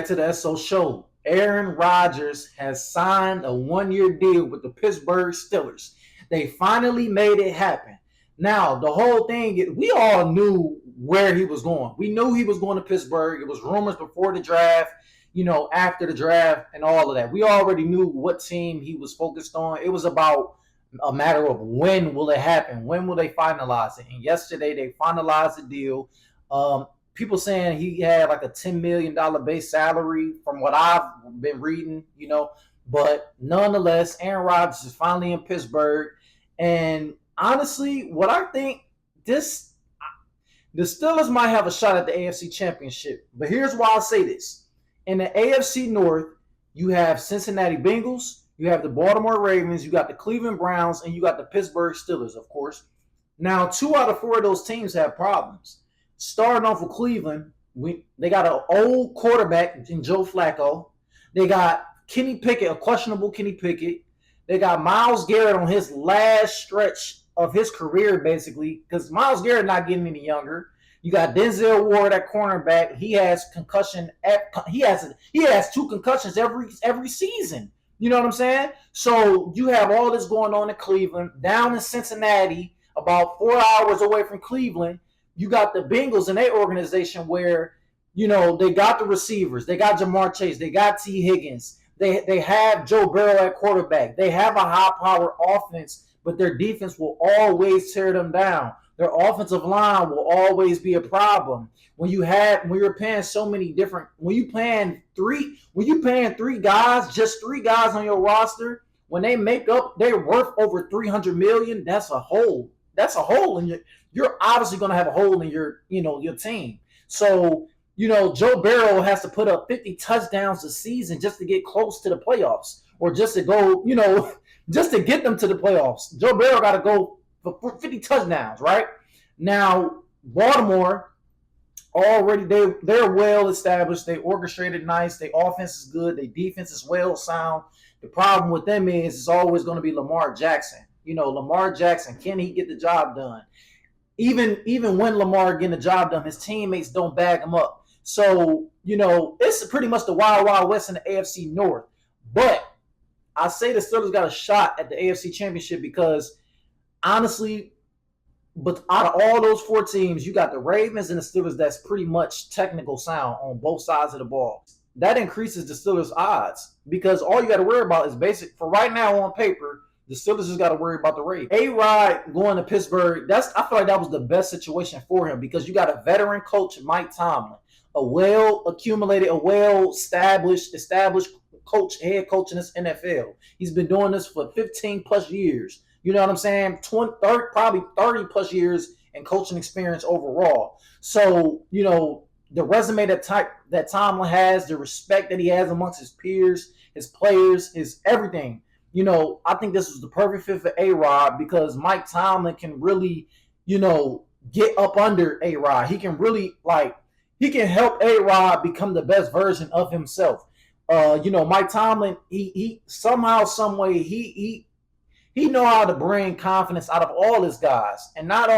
back to the SO show. Aaron Rodgers has signed a one-year deal with the Pittsburgh Steelers. They finally made it happen. Now, the whole thing, we all knew where he was going. We knew he was going to Pittsburgh. It was rumors before the draft, after the draft and all of that. We already knew what team he was focused on. It was about a matter of when will it happen? When will they finalize it? And yesterday they finalized the deal. People saying he had like a $10 million base salary from what I've been reading, but nonetheless, Aaron Rodgers is finally in Pittsburgh. And honestly, what I think the Steelers might have a shot at the AFC Championship. But here's why I say this. In the AFC North, you have Cincinnati Bengals, you have the Baltimore Ravens, you got the Cleveland Browns, and you got the Pittsburgh Steelers, of course. Now, 2 out of 4 of those teams have problems. Starting off with Cleveland, they got an old quarterback in Joe Flacco. They got Kenny Pickett, a questionable Kenny Pickett. They got Myles Garrett on his last stretch of his career, basically, because Myles Garrett not getting any younger. You got Denzel Ward at cornerback. He has concussion. He has 2 concussions every season. You know what I'm saying? So you have all this going on in Cleveland. Down in Cincinnati, about 4 hours away from Cleveland, you got the Bengals in their organization where, they got the receivers. They got Jamar Chase. They got T. Higgins. They have Joe Burrow at quarterback. They have a high-powered offense, but their defense will always tear them down. Their offensive line will always be a problem. When you're paying so many different, when you paying three guys, just 3 guys on your roster, when they make up, they're worth over $300 million. That's a hole. That's a hole in you're obviously going to have a hole in your team. So, Joe Burrow has to put up 50 touchdowns a season just to get close to the playoffs, or just to go, just to get them to the playoffs. Joe Burrow got to go for 50 touchdowns, right? Now, Baltimore, already they're well established. They orchestrated nice. Their offense is good. Their defense is well sound. The problem with them is it's always going to be Lamar Jackson. Lamar Jackson, can he get the job done? Even when Lamar getting the job done, his teammates don't back him up. So, it's pretty much the Wild Wild West in the AFC North. But I say the Steelers got a shot at the AFC Championship because, honestly, but out of all those 4 teams, you got the Ravens and the Steelers that's pretty much technical sound on both sides of the ball. That increases the Steelers' odds because all you got to worry about is basic. For right now on paper, the Steelers just got to worry about the Ravens. A-Rod going to Pittsburgh, I feel like that was the best situation for him because you got a veteran coach, Mike Tomlin, a well-accumulated, a well-established coach, head coach in this NFL. He's been doing this for 15-plus years. You know what I'm saying? Probably 30-plus years in coaching experience overall. So, the resume that Tomlin has, the respect that he has amongst his peers, his players, his everything. I think this was the perfect fit for A-Rod because Mike Tomlin can really, get up under A-Rod. He can really, he can help A-Rod become the best version of himself. Mike Tomlin, he somehow, some way, he know how to bring confidence out of all his guys, and not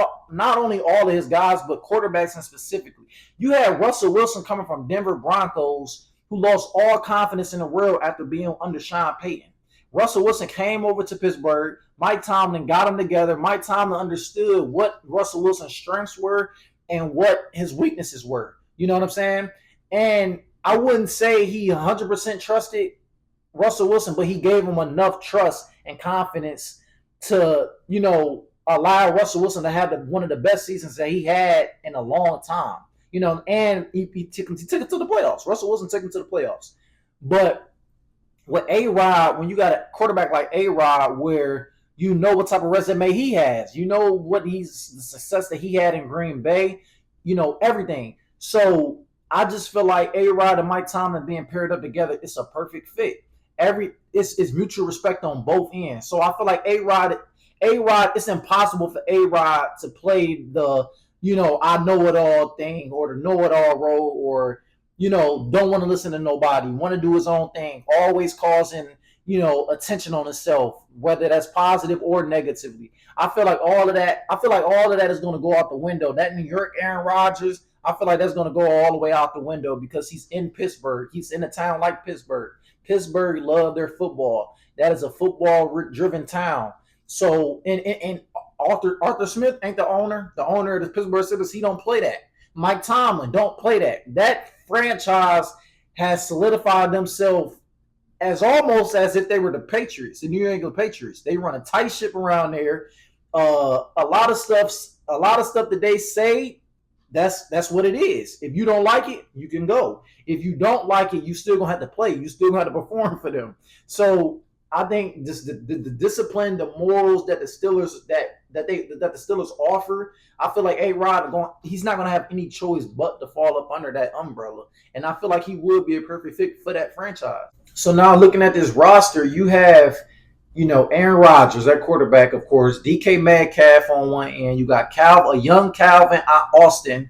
only all of his guys, but quarterbacks and specifically. You had Russell Wilson coming from Denver Broncos, who lost all confidence in the world after being under Sean Payton. Russell Wilson came over to Pittsburgh. Mike Tomlin got them together. Mike Tomlin understood what Russell Wilson's strengths were and what his weaknesses were. You know what I'm saying? And I wouldn't say he 100% trusted Russell Wilson, but he gave him enough trust and confidence to, allow Russell Wilson to have one of the best seasons that he had in a long time. And he took him to the playoffs. Russell Wilson took him to the playoffs. But with A-Rod, when you got a quarterback like A-Rod where you know what type of resume he has, what the success that he had in Green Bay, everything. So I just feel like A-Rod and Mike Tomlin being paired up together, it's a perfect fit. It's mutual respect on both ends. So I feel like A-Rod, it's impossible for A-Rod to play the, I know it all thing or the know it all role or, don't want to listen to nobody, want to do his own thing, always causing, attention on himself, whether that's positive or negatively. I feel like all of that is going to go out the window. That New York Aaron Rodgers, I feel like that's going to go all the way out the window because he's in Pittsburgh. He's in a town like Pittsburgh. Pittsburgh love their football. That is a football-driven town. So, and Arthur Smith ain't the owner. The owner of the Pittsburgh Steelers, he don't play that. Mike Tomlin don't play that. That franchise has solidified themselves as almost as if they were the Patriots, the New England Patriots. They run a tight ship around there. A lot of stuff that they say, that's what it is. If you don't like it, you can go. If you don't like it, you still gonna have to play. You still gonna have to perform for them. So I think just the discipline, the morals that the Steelers that the Steelers offer, I feel like A-Rod he's not gonna have any choice but to fall up under that umbrella. And I feel like he would be a perfect fit for that franchise. So now looking at this roster, you have, Aaron Rodgers, that quarterback, of course, DK Metcalf on one end. You got a young Calvin Austin,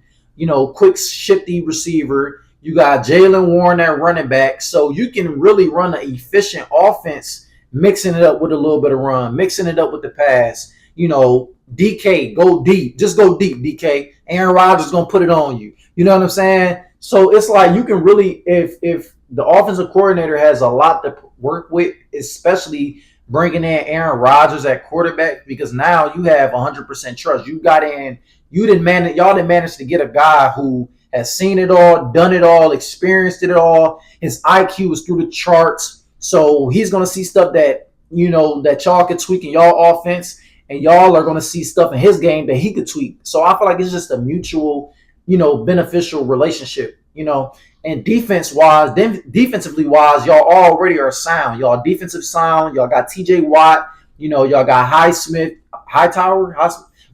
quick, shifty receiver. You got Jalen Warren at running back. So you can really run an efficient offense, mixing it up with a little bit of run, mixing it up with the pass. DK, go deep. Just go deep, DK. Aaron Rodgers is going to put it on you. You know what I'm saying? So it's like you can really, if the offensive coordinator has a lot to work with, especially bringing in Aaron Rodgers at quarterback, because now you have 100% trust. Y'all didn't manage to get a guy who has seen it all, done it all, experienced it all. His IQ is through the charts. So he's going to see stuff that, that y'all could tweak in y'all offense, and y'all are going to see stuff in his game that he could tweak. So I feel like it's just a mutual, beneficial relationship, And defensively wise, y'all already are sound. Y'all defensive sound. Y'all got TJ Watt. Y'all got Hightower,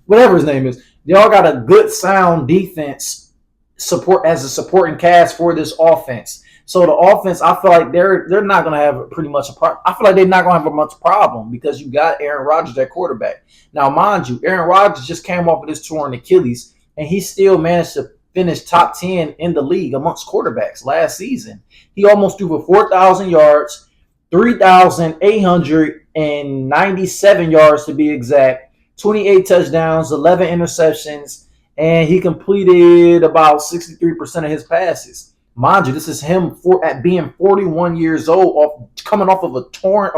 whatever his name is. Y'all got a good sound defense support as a supporting cast for this offense. So the offense, I feel like they're not going to have pretty much a problem. I feel like they're not going to have a much problem because you got Aaron Rodgers at quarterback. Now, mind you, Aaron Rodgers just came off of this torn Achilles, and he still managed to finish top 10 in the league amongst quarterbacks last season. He almost threw for 4,000 yards, 3,897 yards to be exact, 28 touchdowns, 11 interceptions, and he completed about 63% of his passes. Mind you, this is him at being 41 years old, coming off of a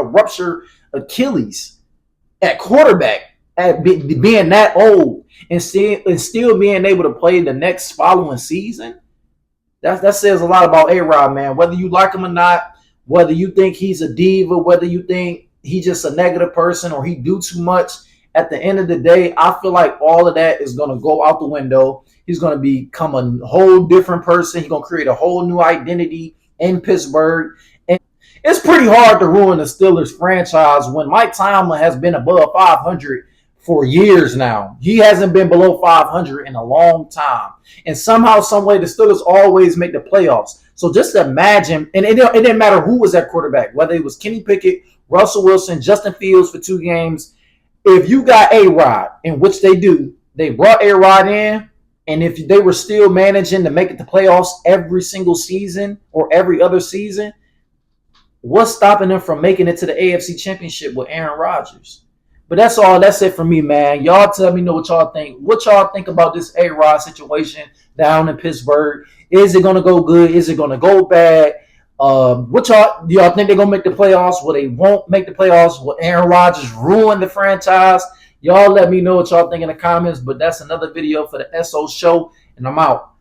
ruptured Achilles at quarterback, at being that old, and still being able to play the next following season. That says a lot about A-Rod, man. Whether you like him or not, whether you think he's a diva, whether you think he's just a negative person or he do too much, at the end of the day, I feel like all of that is going to go out the window. He's going to become a whole different person. He's going to create a whole new identity in Pittsburgh. And it's pretty hard to ruin the Steelers franchise when Mike Tomlin has been above 500 for years now. He hasn't been below 500 in a long time. And somehow, some way, the Steelers always make the playoffs. So just imagine, and it didn't matter who was at quarterback, whether it was Kenny Pickett, Russell Wilson, Justin Fields for 2 games. If you got A-Rod, in which they do, they brought A-Rod in, and if they were still managing to make it to playoffs every single season or every other season, what's stopping them from making it to the AFC Championship with Aaron Rodgers? But that's all. That's it for me, man. Y'all tell me what y'all think. What y'all think about this A-Rod situation down in Pittsburgh? Is it going to go good? Is it going to go bad? Do y'all think they're gonna make the playoffs? Will they won't make the playoffs? Will Aaron Rodgers ruin the franchise? Y'all let me know what y'all think in the comments. But that's another video for the SO show, and I'm out.